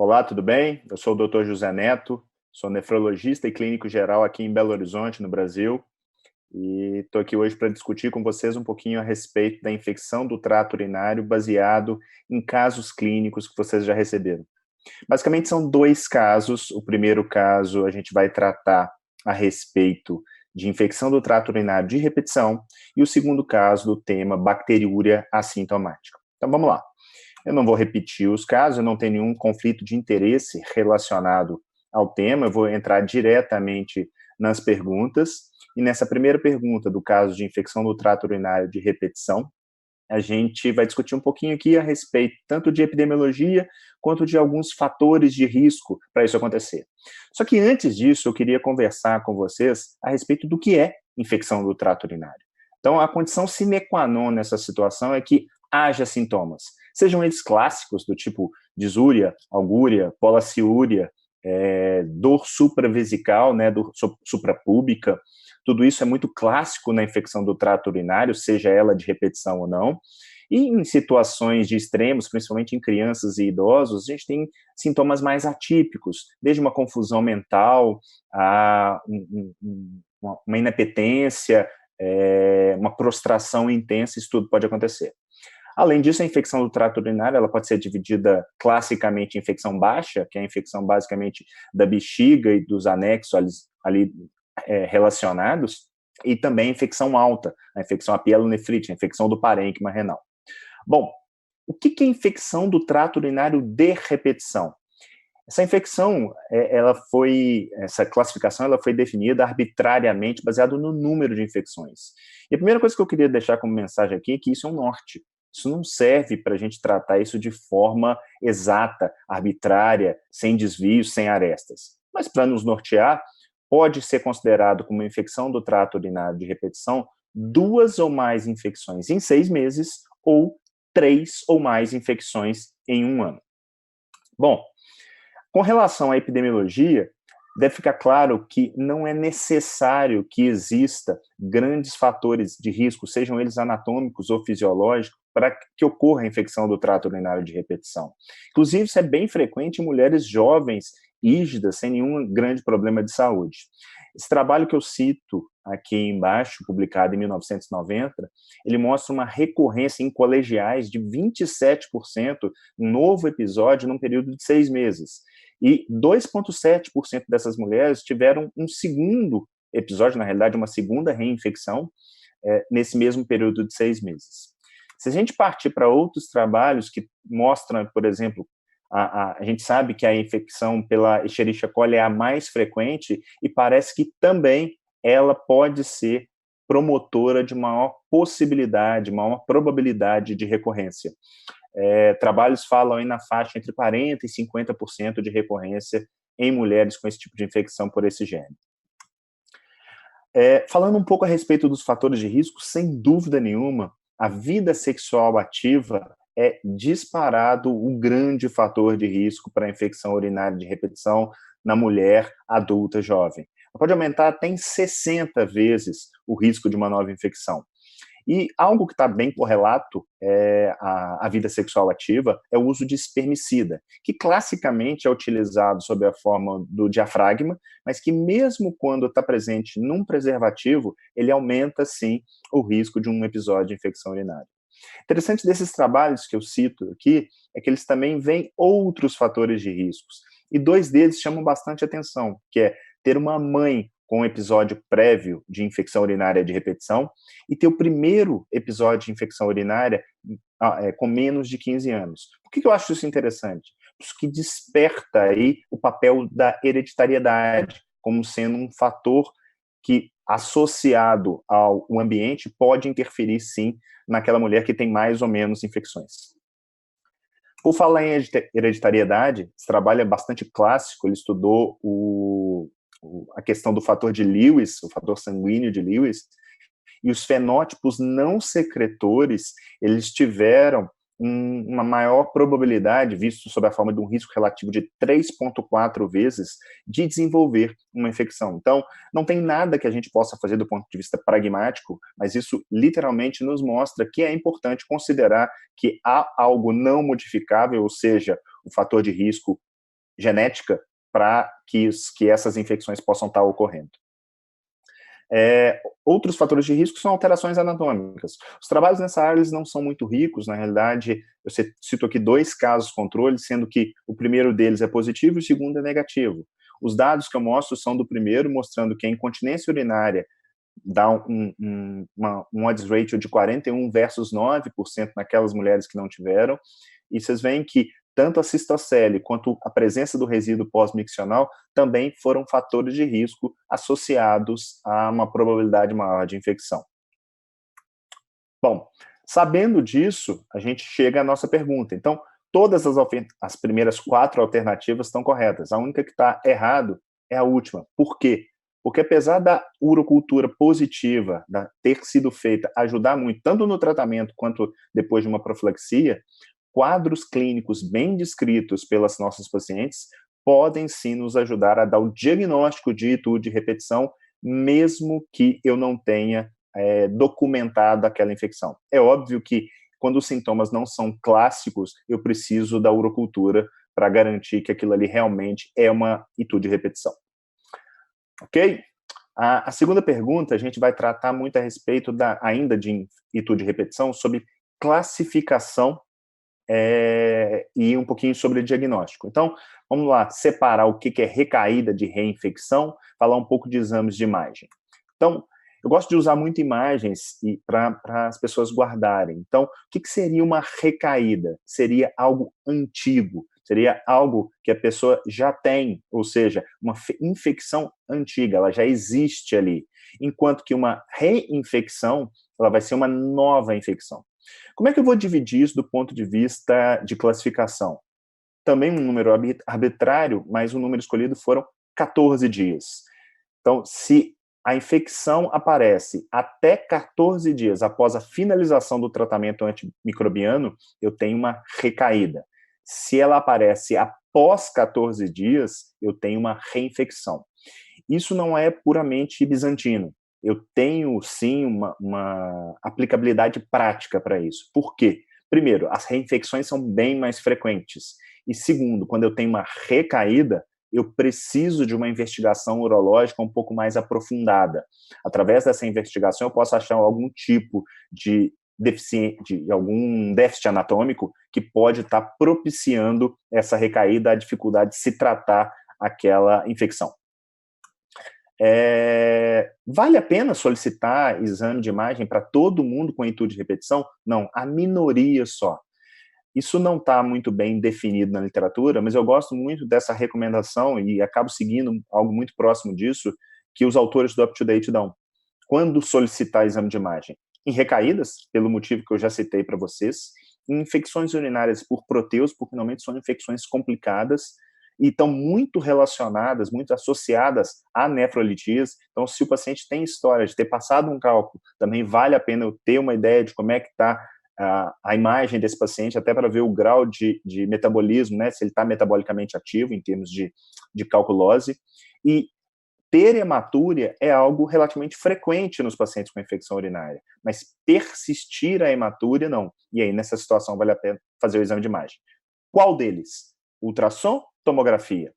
Olá, tudo bem? Eu sou o Dr. José Neto, sou nefrologista e clínico geral aqui em Belo Horizonte, no Brasil, e estou aqui hoje para discutir com vocês um pouquinho a respeito da infecção do trato urinário baseado em casos clínicos que vocês já receberam. Basicamente são dois casos. O primeiro caso a gente vai tratar a respeito de infecção do trato urinário de repetição e o segundo caso do tema bacteriúria assintomática. Então vamos lá. Eu não vou repetir os casos, eu não tenho nenhum conflito de interesse relacionado ao tema, eu vou entrar diretamente nas perguntas. E nessa primeira pergunta do caso de infecção do trato urinário de repetição, a gente vai discutir um pouquinho aqui a respeito tanto de epidemiologia quanto de alguns fatores de risco para isso acontecer. Só que antes disso, eu queria conversar com vocês a respeito do que é infecção do trato urinário. Então, a condição sine qua non nessa situação é que haja sintomas, sejam eles clássicos, do tipo disúria, algúria, polaciúria, dor supravesical, né, dor suprapúbica. Tudo isso é muito clássico na infecção do trato urinário, seja ela de repetição ou não. E em situações de extremos, principalmente em crianças e idosos, a gente tem sintomas mais atípicos, desde uma confusão mental, a uma inapetência, uma prostração intensa, isso tudo pode acontecer. Além disso, a infecção do trato urinário ela pode ser dividida classicamente em infecção baixa, que é a infecção basicamente da bexiga e dos anexos ali relacionados, e também a infecção alta, a infecção pielonefrite, a infecção do parênquima renal. Bom, o que é infecção do trato urinário de repetição? Essa infecção, essa classificação, ela foi definida arbitrariamente, baseado no número de infecções. E a primeira coisa que eu queria deixar como mensagem aqui é que isso é um norte. Isso não serve para a gente tratar isso de forma exata, arbitrária, sem desvios, sem arestas. Mas para nos nortear, pode ser considerado como infecção do trato urinário de repetição 2 ou mais infecções em 6 meses ou 3 ou mais infecções em 1 ano. Bom, com relação à epidemiologia, deve ficar claro que não é necessário que exista grandes fatores de risco, sejam eles anatômicos ou fisiológicos, para que ocorra a infecção do trato urinário de repetição. Inclusive, isso é bem frequente em mulheres jovens, rígidas, sem nenhum grande problema de saúde. Esse trabalho que eu cito aqui embaixo, publicado em 1990, ele mostra uma recorrência em colegiais de 27%, um novo episódio num período de 6 meses. E 2,7% dessas mulheres tiveram um segundo episódio, na realidade, uma segunda reinfecção, nesse mesmo período de 6 meses. Se a gente partir para outros trabalhos que mostram, por exemplo, a gente sabe que a infecção pela Escherichia coli é a mais frequente e parece que também ela pode ser promotora de maior possibilidade, maior probabilidade de recorrência. Trabalhos falam aí na faixa entre 40% e 50% de recorrência em mulheres com esse tipo de infecção por esse gene. Falando um pouco a respeito dos fatores de risco, sem dúvida nenhuma, a vida sexual ativa é disparado o grande fator de risco para a infecção urinária de repetição na mulher adulta jovem. Pode aumentar até em 60 vezes o risco de uma nova infecção. E algo que está bem correlato à vida sexual ativa é o uso de espermicida, que classicamente é utilizado sob a forma do diafragma, mas que mesmo quando está presente num preservativo, ele aumenta, sim, o risco de um episódio de infecção urinária. Interessante desses trabalhos que eu cito aqui é que eles também veem outros fatores de riscos, e 2 deles chamam bastante atenção, que é ter uma mãe com um episódio prévio de infecção urinária de repetição e ter o primeiro episódio de infecção urinária com menos de 15 anos. Por que eu acho isso interessante? Isso que desperta aí o papel da hereditariedade como sendo um fator que, associado ao ambiente, pode interferir, sim, naquela mulher que tem mais ou menos infecções. Por falar em hereditariedade, esse trabalho é bastante clássico, ele estudou a questão do fator de Lewis, o fator sanguíneo de Lewis, e os fenótipos não secretores, eles tiveram uma maior probabilidade, visto sob a forma de um risco relativo de 3,4 vezes, de desenvolver uma infecção. Então, não tem nada que a gente possa fazer do ponto de vista pragmático, mas isso literalmente nos mostra que é importante considerar que há algo não modificável, ou seja, o fator de risco genética para que essas infecções possam estar ocorrendo. Outros fatores de risco são alterações anatômicas. Os trabalhos nessa área eles não são muito ricos, na realidade, eu cito aqui 2 casos controle, sendo que o primeiro deles é positivo e o segundo é negativo. Os dados que eu mostro são do primeiro, mostrando que a incontinência urinária dá um odds ratio de 41 versus 9% naquelas mulheres que não tiveram, e vocês veem que tanto a cistocele quanto a presença do resíduo pós-miccional também foram fatores de risco associados a uma probabilidade maior de infecção. Bom, sabendo disso, a gente chega à nossa pergunta. Então, todas as primeiras 4 alternativas estão corretas. A única que está errado é a última. Por quê? Porque apesar da urocultura positiva, ter sido feita, ajudar muito, tanto no tratamento quanto depois de uma profilaxia, quadros clínicos bem descritos pelas nossas pacientes podem sim nos ajudar a dar o diagnóstico de itu de repetição, mesmo que eu não tenha documentado aquela infecção. É óbvio que quando os sintomas não são clássicos, eu preciso da urocultura para garantir que aquilo ali realmente é uma itu de repetição. Ok? A segunda pergunta, a gente vai tratar muito a respeito ainda de itu de repetição, sobre classificação e um pouquinho sobre diagnóstico. Então, vamos lá, separar o que é recaída de reinfecção, falar um pouco de exames de imagem. Então, eu gosto de usar muito imagens para as pessoas guardarem. Então, o que seria uma recaída? Seria algo antigo, seria algo que a pessoa já tem, ou seja, uma infecção antiga, ela já existe ali. Enquanto que uma reinfecção, ela vai ser uma nova infecção. Como é que eu vou dividir isso do ponto de vista de classificação? Também um número arbitrário, mas o número escolhido foram 14 dias. Então, se a infecção aparece até 14 dias após a finalização do tratamento antimicrobiano, eu tenho uma recaída. Se ela aparece após 14 dias, eu tenho uma reinfecção. Isso não é puramente bizantino. Eu tenho, sim, uma aplicabilidade prática para isso. Por quê? Primeiro, as reinfecções são bem mais frequentes. E segundo, quando eu tenho uma recaída, eu preciso de uma investigação urológica um pouco mais aprofundada. Através dessa investigação, eu posso achar algum tipo de algum déficit anatômico que pode estar propiciando essa recaída, a dificuldade de se tratar aquela infecção. Vale a pena solicitar exame de imagem para todo mundo com itu de repetição? Não, a minoria só. Isso não está muito bem definido na literatura, mas eu gosto muito dessa recomendação e acabo seguindo algo muito próximo disso que os autores do UpToDate dão. Quando solicitar exame de imagem? Em recaídas, pelo motivo que eu já citei para vocês, em infecções urinárias por proteus, porque normalmente são infecções complicadas e estão muito relacionadas, muito associadas à nefrolitíase. Então, se o paciente tem história de ter passado um cálculo, também vale a pena eu ter uma ideia de como é que está a imagem desse paciente, até para ver o grau de metabolismo, né, se ele está metabolicamente ativo em termos de calculose. E ter hematúria é algo relativamente frequente nos pacientes com infecção urinária, mas persistir a hematúria, não. E aí, nessa situação, vale a pena fazer o exame de imagem. Qual deles? Ultrassom, tomografia?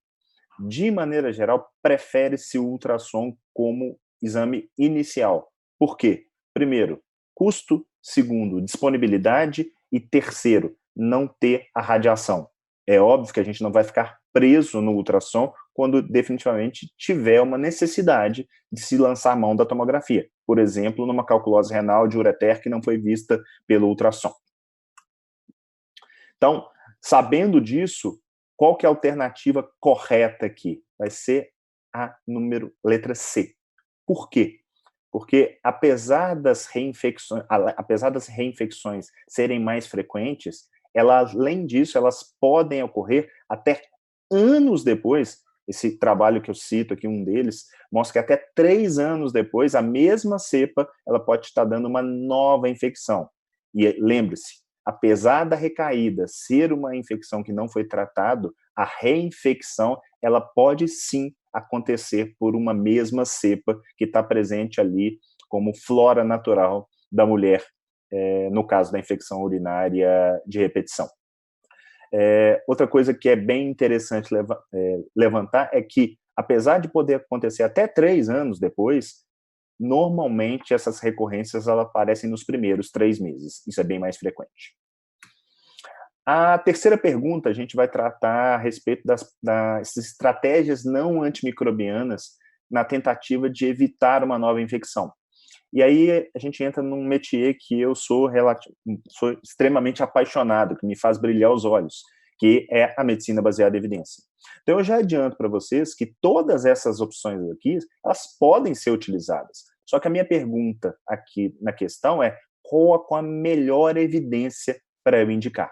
De maneira geral, prefere-se o ultrassom como exame inicial. Por quê? Primeiro, custo. Segundo, disponibilidade. E terceiro, não ter a radiação. É óbvio que a gente não vai ficar preso no ultrassom quando definitivamente tiver uma necessidade de se lançar a mão da tomografia. Por exemplo, numa calculose renal de ureter que não foi vista pelo ultrassom. Então, sabendo disso, qual que é a alternativa correta aqui? Vai ser a letra C. Por quê? Porque apesar das reinfecções serem mais frequentes, além disso, elas podem ocorrer até anos depois. Esse trabalho que eu cito aqui, um deles, mostra que até 3 anos depois, a mesma cepa, ela pode estar dando uma nova infecção. E lembre-se, apesar da recaída ser uma infecção que não foi tratado, a reinfecção, ela pode sim acontecer por uma mesma cepa que está presente ali como flora natural da mulher, no caso da infecção urinária de repetição. Outra coisa que é bem interessante levantar é que, apesar de poder acontecer até 3 anos depois, normalmente essas recorrências elas aparecem nos primeiros 3 meses. Isso é bem mais frequente. A terceira pergunta, a gente vai tratar a respeito das estratégias não antimicrobianas na tentativa de evitar uma nova infecção. E aí a gente entra num métier que eu sou extremamente apaixonado, que me faz brilhar os olhos, que é a medicina baseada em evidência. Então eu já adianto para vocês que todas essas opções aqui, elas podem ser utilizadas. Só que a minha pergunta aqui na questão é qual a melhor evidência para eu indicar?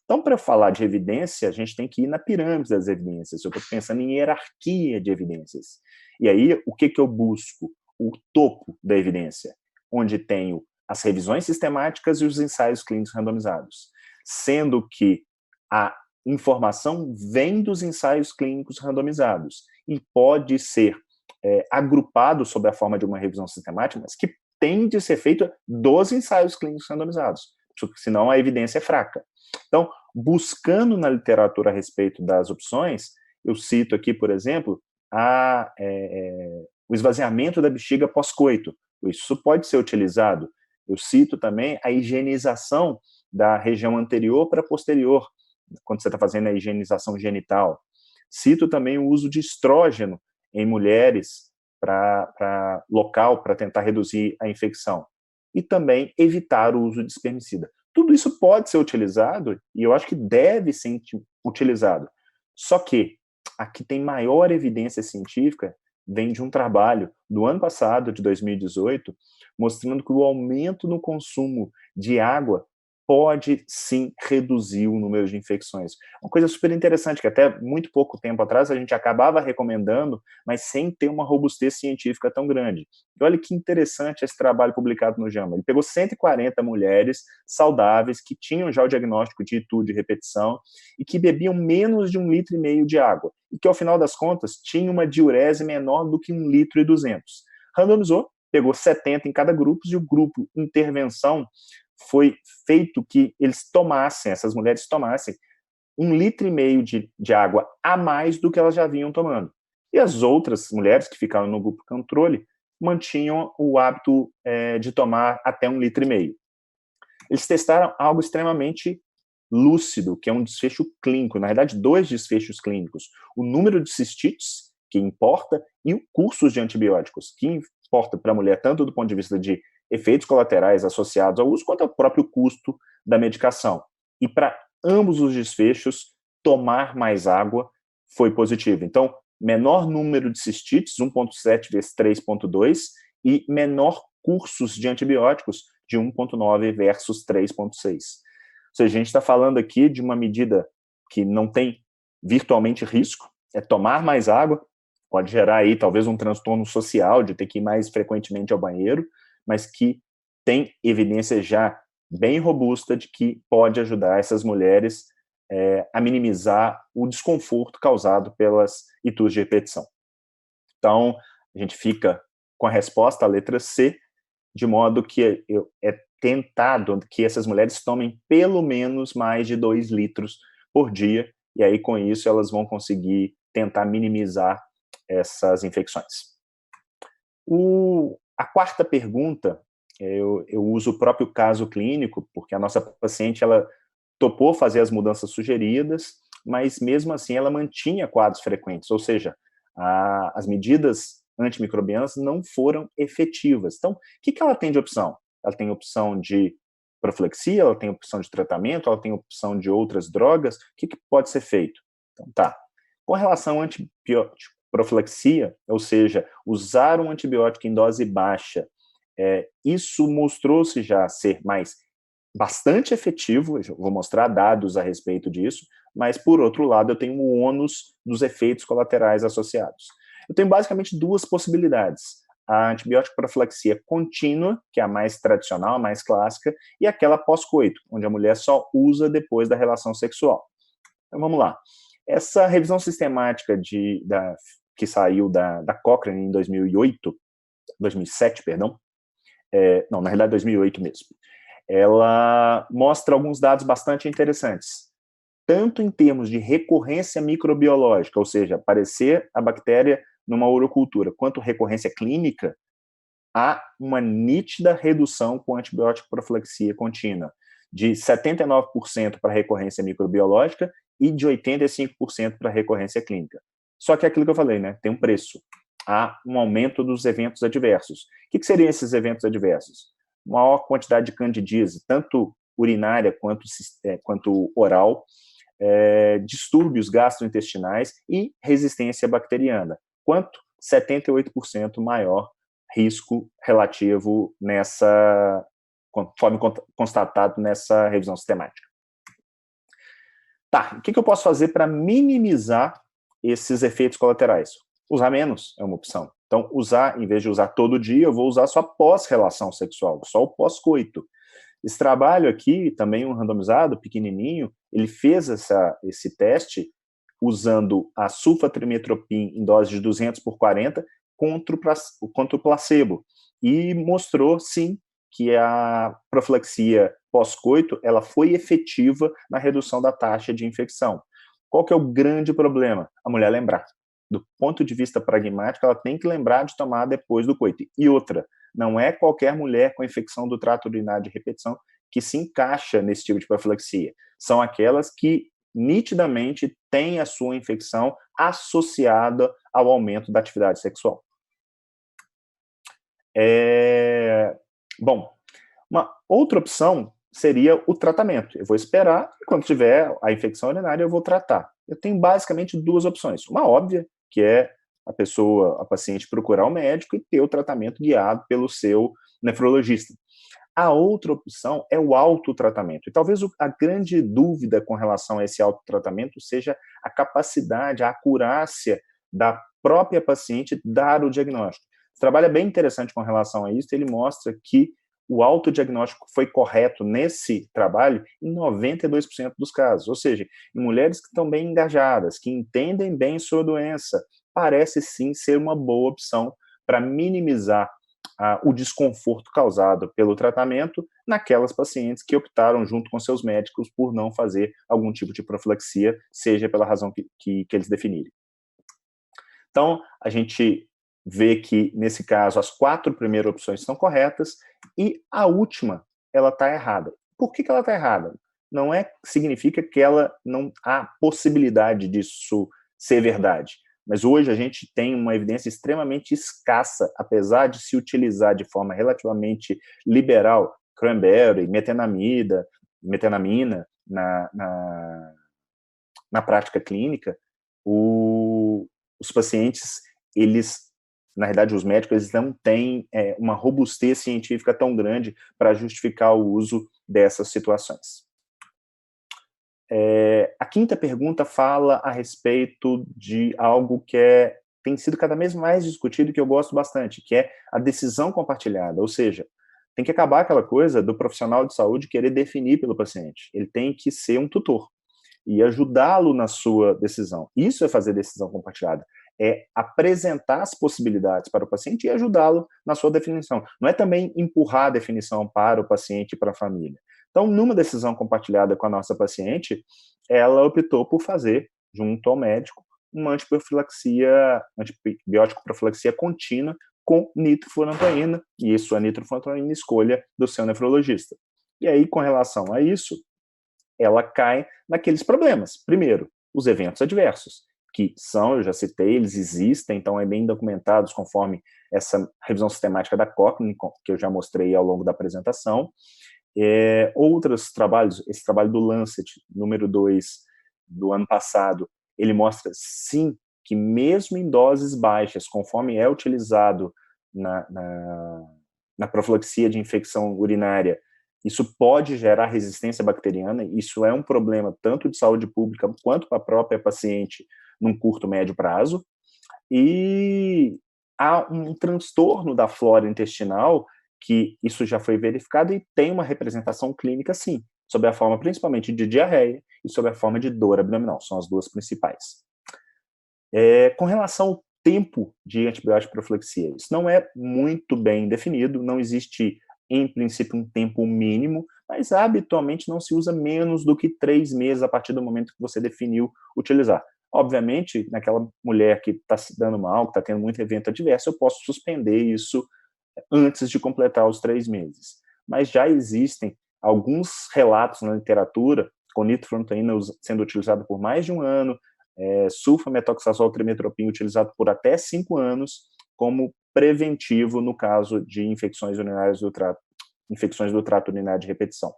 Então, para falar de evidência, a gente tem que ir na pirâmide das evidências. Eu estou pensando em hierarquia de evidências. E aí, o que eu busco? O topo da evidência, onde tenho as revisões sistemáticas e os ensaios clínicos randomizados. Sendo que a informação vem dos ensaios clínicos randomizados e pode ser agrupado sob a forma de uma revisão sistemática, mas que tem de ser feita dos ensaios clínicos randomizados, senão a evidência é fraca. Então, buscando na literatura a respeito das opções, eu cito aqui, por exemplo, o esvaziamento da bexiga pós-coito. Isso pode ser utilizado. Eu cito também a higienização da região anterior para posterior, quando você está fazendo a higienização genital. Cito também o uso de estrógeno em mulheres para local, para tentar reduzir a infecção. E também evitar o uso de espermicida. Tudo isso pode ser utilizado e eu acho que deve ser utilizado. Só que a que tem maior evidência científica vem de um trabalho do ano passado, de 2018, mostrando que o aumento no consumo de água pode sim reduzir o número de infecções. Uma coisa super interessante, que até muito pouco tempo atrás a gente acabava recomendando, mas sem ter uma robustez científica tão grande. E olha que interessante esse trabalho publicado no JAMA. Ele pegou 140 mulheres saudáveis que tinham já o diagnóstico de ITU de repetição e que bebiam menos de 1,5 litro de água. E que, ao final das contas, tinha uma diurese menor do que 1,2 litro. Randomizou, pegou 70 em cada grupo e o grupo intervenção foi feito que eles tomassem, essas mulheres tomassem 1,5 litro de água a mais do que elas já vinham tomando. E as outras mulheres que ficaram no grupo controle mantinham o hábito de tomar até 1,5 litro. Eles testaram algo extremamente lúcido, que é um desfecho clínico, na verdade 2 desfechos clínicos, o número de cistites, que importa, e o curso de antibióticos, que importa para a mulher tanto do ponto de vista de efeitos colaterais associados ao uso, quanto ao próprio custo da medicação. E para ambos os desfechos, tomar mais água foi positivo. Então, menor número de cistites, 1,7 vezes 3,2, e menor cursos de antibióticos, de 1,9 versus 3,6. Ou seja, a gente está falando aqui de uma medida que não tem virtualmente risco, é tomar mais água, pode gerar aí talvez um transtorno social de ter que ir mais frequentemente ao banheiro, mas que tem evidência já bem robusta de que pode ajudar essas mulheres a minimizar o desconforto causado pelas ITUs de repetição. Então, a gente fica com a resposta, a letra C, de modo que é tentado que essas mulheres tomem pelo menos mais de 2 litros por dia, e aí com isso elas vão conseguir tentar minimizar essas infecções. A quarta pergunta, eu uso o próprio caso clínico, porque a nossa paciente ela topou fazer as mudanças sugeridas, mas mesmo assim ela mantinha quadros frequentes, ou seja, as medidas antimicrobianas não foram efetivas. Então, o que ela tem de opção? Ela tem opção de profilaxia, ela tem opção de tratamento, ela tem opção de outras drogas. O que pode ser feito? Então, tá. Com relação a antibiótico, profilaxia, ou seja, usar um antibiótico em dose baixa, isso mostrou-se já ser bastante efetivo, eu vou mostrar dados a respeito disso, mas, por outro lado, eu tenho o ônus dos efeitos colaterais associados. Eu tenho basicamente 2 possibilidades. A antibiótico profilaxia contínua, que é a mais tradicional, a mais clássica, e aquela pós-coito, onde a mulher só usa depois da relação sexual. Então, vamos lá. Essa revisão sistemática que saiu da Cochrane em 2007, perdão, não, na realidade 2008 mesmo, ela mostra alguns dados bastante interessantes. tanto em termos de recorrência microbiológica, ou seja, aparecer a bactéria numa urocultura, quanto recorrência clínica, há uma nítida redução com antibiótico profilaxia contínua, de 79% para recorrência microbiológica e de 85% para recorrência clínica. Só que é aquilo que eu falei, né? Tem um preço. Há um aumento dos eventos adversos. O que seriam esses eventos adversos? Maior quantidade de candidíase, tanto urinária quanto oral, distúrbios gastrointestinais e resistência bacteriana. Quanto? 78% maior risco relativo conforme constatado nessa revisão sistemática. Tá, o que eu posso fazer para minimizar esses efeitos colaterais? Usar menos é uma opção. Então, em vez de usar todo dia, eu vou usar só pós-relação sexual, só o pós-coito. Esse trabalho aqui, também um randomizado, pequenininho, ele fez esse teste usando a sulfatrimetropin em dose de 200 por 40 contra o placebo. E mostrou, sim, que a profilaxia pós-coito ela foi efetiva na redução da taxa de infecção. Qual que é o grande problema? A mulher lembrar. Do ponto de vista pragmático, ela tem que lembrar de tomar depois do coito. E outra, não é qualquer mulher com infecção do trato urinário de repetição que se encaixa nesse tipo de profilaxia. São aquelas que nitidamente têm a sua infecção associada ao aumento da atividade sexual. Bom, uma outra opção seria o tratamento. Eu vou esperar e quando tiver a infecção urinária eu vou tratar. Eu tenho basicamente duas opções. Uma óbvia, que é a paciente procurar o médico e ter o tratamento guiado pelo seu nefrologista. A outra opção é o autotratamento. E talvez a grande dúvida com relação a esse autotratamento seja a capacidade, a acurácia da própria paciente dar o diagnóstico. Esse trabalho é bem interessante com relação a isso, ele mostra que o autodiagnóstico foi correto nesse trabalho em 92% dos casos, ou seja, em mulheres que estão bem engajadas, que entendem bem sua doença, parece sim ser uma boa opção para minimizar o desconforto causado pelo tratamento naquelas pacientes que optaram junto com seus médicos por não fazer algum tipo de profilaxia, seja pela razão que eles definirem. Então, a gente vê que, nesse caso, as 4 primeiras opções estão corretas e a última, ela está errada. Por que ela está errada? Não significa que não há possibilidade disso ser verdade. Mas hoje a gente tem uma evidência extremamente escassa, apesar de se utilizar de forma relativamente liberal cranberry, metenamina na prática clínica, os pacientes, na realidade, os médicos, eles não têm uma robustez científica tão grande para justificar o uso dessas situações. A quinta pergunta fala a respeito de algo que tem sido cada vez mais discutido e que eu gosto bastante, que é a decisão compartilhada, ou seja, tem que acabar aquela coisa do profissional de saúde querer definir pelo paciente, ele tem que ser um tutor e ajudá-lo na sua decisão. Isso é fazer decisão compartilhada, é apresentar as possibilidades para o paciente e ajudá-lo na sua definição. Não é também empurrar a definição para o paciente e para a família. Então, numa decisão compartilhada com a nossa paciente, ela optou por fazer, junto ao médico, uma antibiótico profilaxia contínua com nitrofurantoína, e isso é nitrofurantoína escolha do seu nefrologista. E aí, com relação a isso, ela cai naqueles problemas. Primeiro, os eventos adversos, que eu já citei, eles existem, então é bem documentados conforme essa revisão sistemática da Cochrane, que eu já mostrei ao longo da apresentação. Outros trabalhos, esse trabalho do Lancet, número 2, do ano passado, ele mostra, sim, que mesmo em doses baixas, conforme é utilizado na profilaxia de infecção urinária, isso pode gerar resistência bacteriana, isso é um problema tanto de saúde pública quanto para a própria paciente num curto, médio prazo, e há um transtorno da flora intestinal que isso já foi verificado e tem uma representação clínica, sim, sob a forma principalmente de diarreia e sob a forma de dor abdominal, são as duas principais. Com relação ao tempo de antibiótico profilaxia, isso não é muito bem definido, não existe, em princípio, um tempo mínimo, mas habitualmente não se usa menos do que 3 meses a partir do momento que você definiu utilizar. Obviamente, naquela mulher que está se dando mal, que está tendo muito evento adverso, eu posso suspender isso antes de completar os 3 meses. Mas já existem alguns relatos na literatura com nitrofurantoína sendo utilizado por mais de 1 ano, sulfametoxazol trimetoprim utilizado por até 5 anos, como preventivo no caso de infecções do trato urinário de repetição.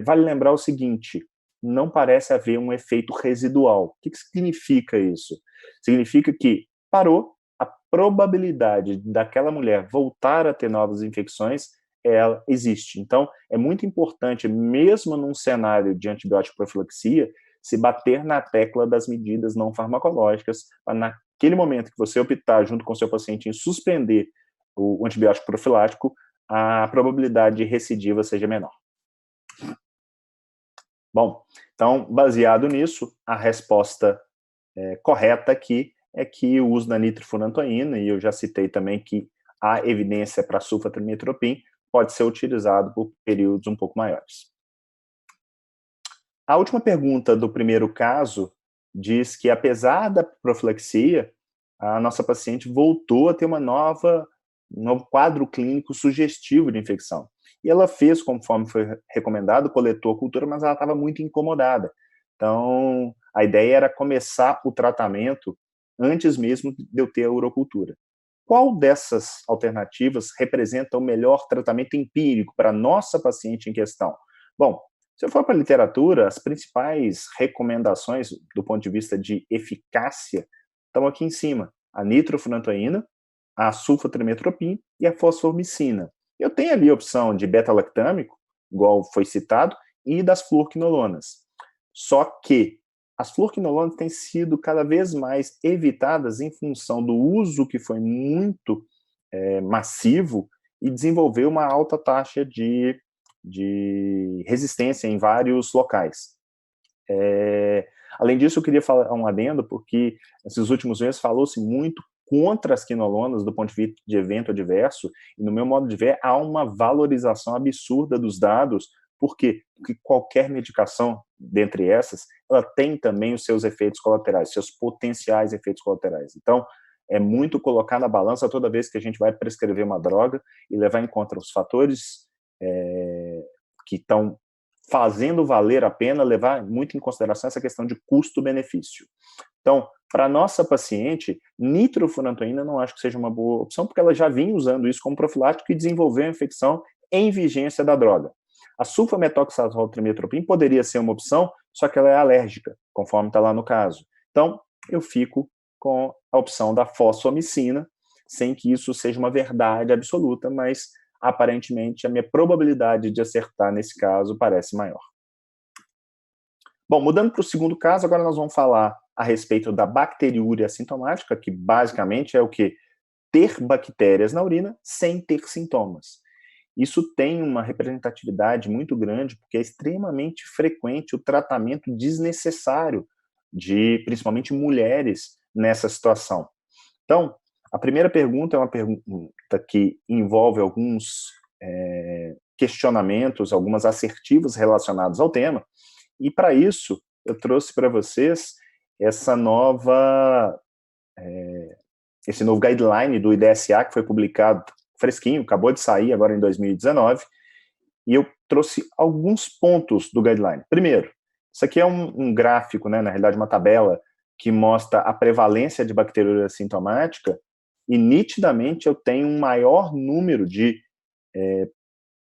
Vale lembrar o seguinte, não parece haver um efeito residual. O que significa isso? Significa que parou, a probabilidade daquela mulher voltar a ter novas infecções, ela existe. Então, é muito importante, mesmo num cenário de antibiótico profilaxia, se bater na tecla das medidas não farmacológicas, para naquele momento que você optar junto com o seu paciente em suspender o antibiótico profilático, a probabilidade de recidiva seja menor. Bom, então, baseado nisso, a resposta correta aqui é que o uso da nitrofurantoína, e eu já citei também que há evidência para sulfatrimetoprim, pode ser utilizado por períodos um pouco maiores. A última pergunta do primeiro caso diz que, apesar da profilaxia, a nossa paciente voltou a ter um novo quadro clínico sugestivo de infecção. E ela fez, conforme foi recomendado, coletou a cultura, mas ela estava muito incomodada. Então, a ideia era começar o tratamento antes mesmo de eu ter a urocultura. Qual dessas alternativas representa o melhor tratamento empírico para a nossa paciente em questão? Bom, se eu for para a literatura, as principais recomendações do ponto de vista de eficácia estão aqui em cima. A nitrofurantoína, a sulfatrimetoprim e a fosfomicina. Eu tenho ali a opção de beta-lactâmico, igual foi citado, e das fluoroquinolonas. Só que as fluoroquinolonas têm sido cada vez mais evitadas em função do uso que foi muito massivo e desenvolveu uma alta taxa de resistência em vários locais. Além disso, eu queria falar um adendo, porque esses últimos meses falou-se muito contra as quinolonas do ponto de vista de evento adverso, e no meu modo de ver, há uma valorização absurda dos dados. Por quê? Porque qualquer medicação, dentre essas, ela tem também os seus efeitos colaterais, seus potenciais efeitos colaterais. Então, é muito colocar na balança toda vez que a gente vai prescrever uma droga e levar em conta os fatores que estão fazendo valer a pena, levar muito em consideração essa questão de custo-benefício. Então, para a nossa paciente, nitrofurantoína não acho que seja uma boa opção, porque ela já vinha usando isso como profilático e desenvolveu a infecção em vigência da droga. A sulfametoxazol trimetoprim poderia ser uma opção, só que ela é alérgica, conforme está lá no caso. Então, eu fico com a opção da fosfomicina, sem que isso seja uma verdade absoluta, mas aparentemente a minha probabilidade de acertar nesse caso parece maior. Bom, mudando para o segundo caso, agora nós vamos falar a respeito da bacteriúria assintomática, que basicamente é o que? Ter bactérias na urina sem ter sintomas. Isso tem uma representatividade muito grande, porque é extremamente frequente o tratamento desnecessário de, principalmente, mulheres nessa situação. Então, a primeira pergunta é uma pergunta que envolve alguns questionamentos, algumas assertivas relacionadas ao tema, e para isso eu trouxe para vocês esse novo guideline do IDSA, que foi publicado fresquinho, acabou de sair agora em 2019, e eu trouxe alguns pontos do guideline. Primeiro, isso aqui é um gráfico, né, na realidade uma tabela, que mostra a prevalência de bacteriúria assintomática, e nitidamente eu tenho um maior número de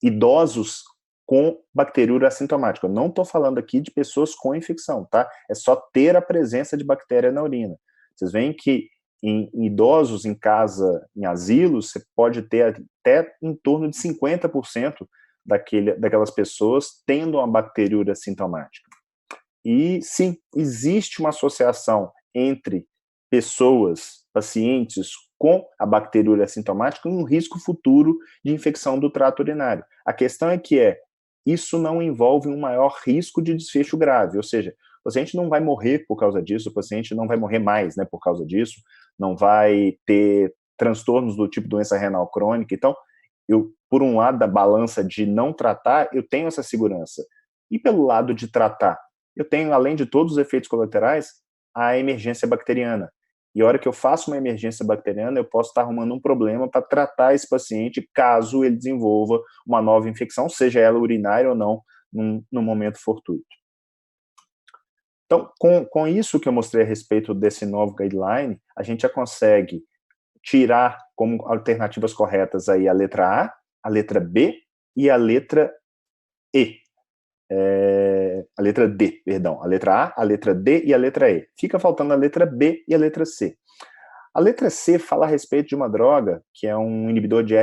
idosos com bacteriúria assintomática. Eu não estou falando aqui de pessoas com infecção, tá? É só ter a presença de bactéria na urina. Vocês veem que em idosos em casa, em asilos, você pode ter até em torno de 50% daquelas pessoas tendo uma bacteriúria assintomática. E, sim, existe uma associação entre pessoas, pacientes com a bacteriúria assintomática e um risco futuro de infecção do trato urinário. A questão é que isso não envolve um maior risco de desfecho grave, ou seja, o paciente não vai morrer por causa disso, o paciente não vai morrer mais, né, por causa disso, não vai ter transtornos do tipo doença renal crônica. Então, por um lado da balança de não tratar, eu tenho essa segurança. E pelo lado de tratar, eu tenho, além de todos os efeitos colaterais, a emergência bacteriana. E a hora que eu faço uma emergência bacteriana, eu posso estar arrumando um problema para tratar esse paciente caso ele desenvolva uma nova infecção, seja ela urinária ou não, no momento fortuito. Então, com isso que eu mostrei a respeito desse novo guideline, a gente já consegue tirar como alternativas corretas aí a letra A, a letra B e a letra E. A letra D, perdão. A letra A, a letra D e a letra E. Fica faltando a letra B e a letra C. A letra C fala a respeito de uma droga que é um inibidor de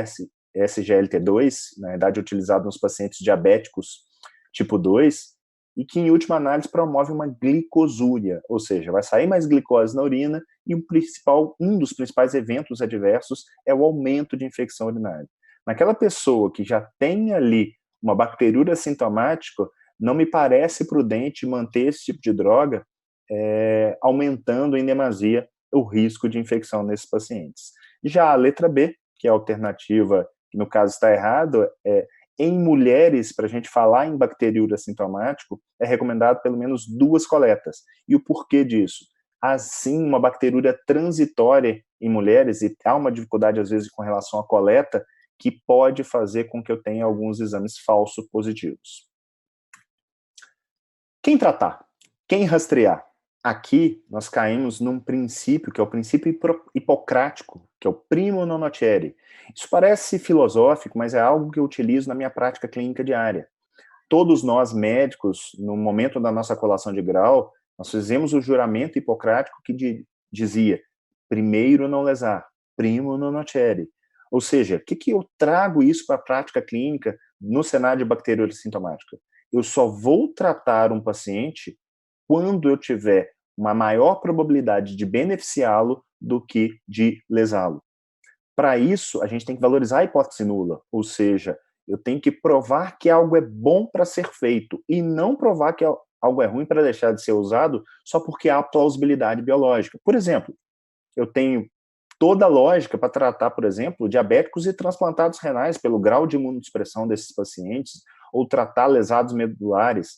SGLT2, na verdade utilizado nos pacientes diabéticos tipo 2, e que em última análise promove uma glicosúria, ou seja, vai sair mais glicose na urina e um dos principais eventos adversos é o aumento de infecção urinária. Naquela pessoa que já tem ali uma bacteriúria sintomática, não me parece prudente manter esse tipo de droga aumentando em demasia o risco de infecção nesses pacientes. Já a letra B, que é a alternativa, que no caso está errado, em mulheres, para a gente falar em bacteriúria sintomático, é recomendado pelo menos 2 coletas. E o porquê disso? Assim, uma bacteriúria transitória em mulheres, e há uma dificuldade às vezes com relação à coleta, que pode fazer com que eu tenha alguns exames falsos positivos. Quem tratar? Quem rastrear? Aqui nós caímos num princípio, que é o princípio hipocrático, que é o primo non nocere. Isso parece filosófico, mas é algo que eu utilizo na minha prática clínica diária. Todos nós médicos, no momento da nossa colação de grau, nós fizemos o juramento hipocrático que dizia primeiro non lesar, primo non nocere. Ou seja, o que eu trago isso para a prática clínica no cenário de bacteriúria sintomática? Eu só vou tratar um paciente quando eu tiver uma maior probabilidade de beneficiá-lo do que de lesá-lo. Para isso, a gente tem que valorizar a hipótese nula, ou seja, eu tenho que provar que algo é bom para ser feito e não provar que algo é ruim para deixar de ser usado só porque há plausibilidade biológica. Por exemplo, eu tenho toda a lógica para tratar, por exemplo, diabéticos e transplantados renais pelo grau de imunossupressão desses pacientes ou tratar lesados medulares.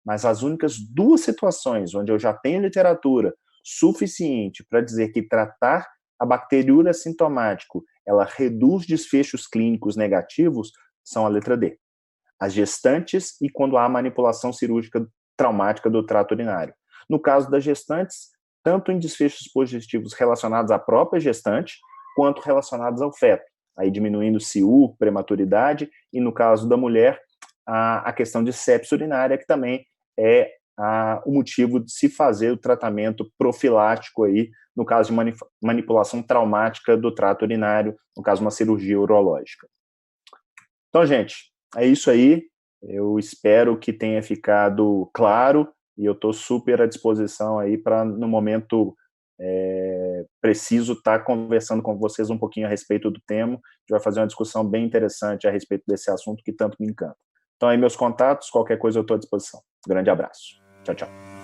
Mas as únicas 2 situações onde eu já tenho literatura suficiente para dizer que tratar a bacteriúria sintomático ela reduz desfechos clínicos negativos são a letra D. As gestantes e quando há manipulação cirúrgica traumática do trato urinário. No caso das gestantes, tanto em desfechos positivos relacionados à própria gestante, quanto relacionados ao feto, aí diminuindo CIU, prematuridade, e no caso da mulher, a questão de sepsia urinária, que também é o motivo de se fazer o tratamento profilático aí, no caso de manipulação traumática do trato urinário, no caso uma cirurgia urológica. Então, gente, é isso aí. Eu espero que tenha ficado claro e eu estou super à disposição aí para, no momento preciso, estar conversando com vocês um pouquinho a respeito do tema. A gente vai fazer uma discussão bem interessante a respeito desse assunto que tanto me encanta. Então, aí meus contatos, qualquer coisa eu estou à disposição. Grande abraço. Tchau, tchau.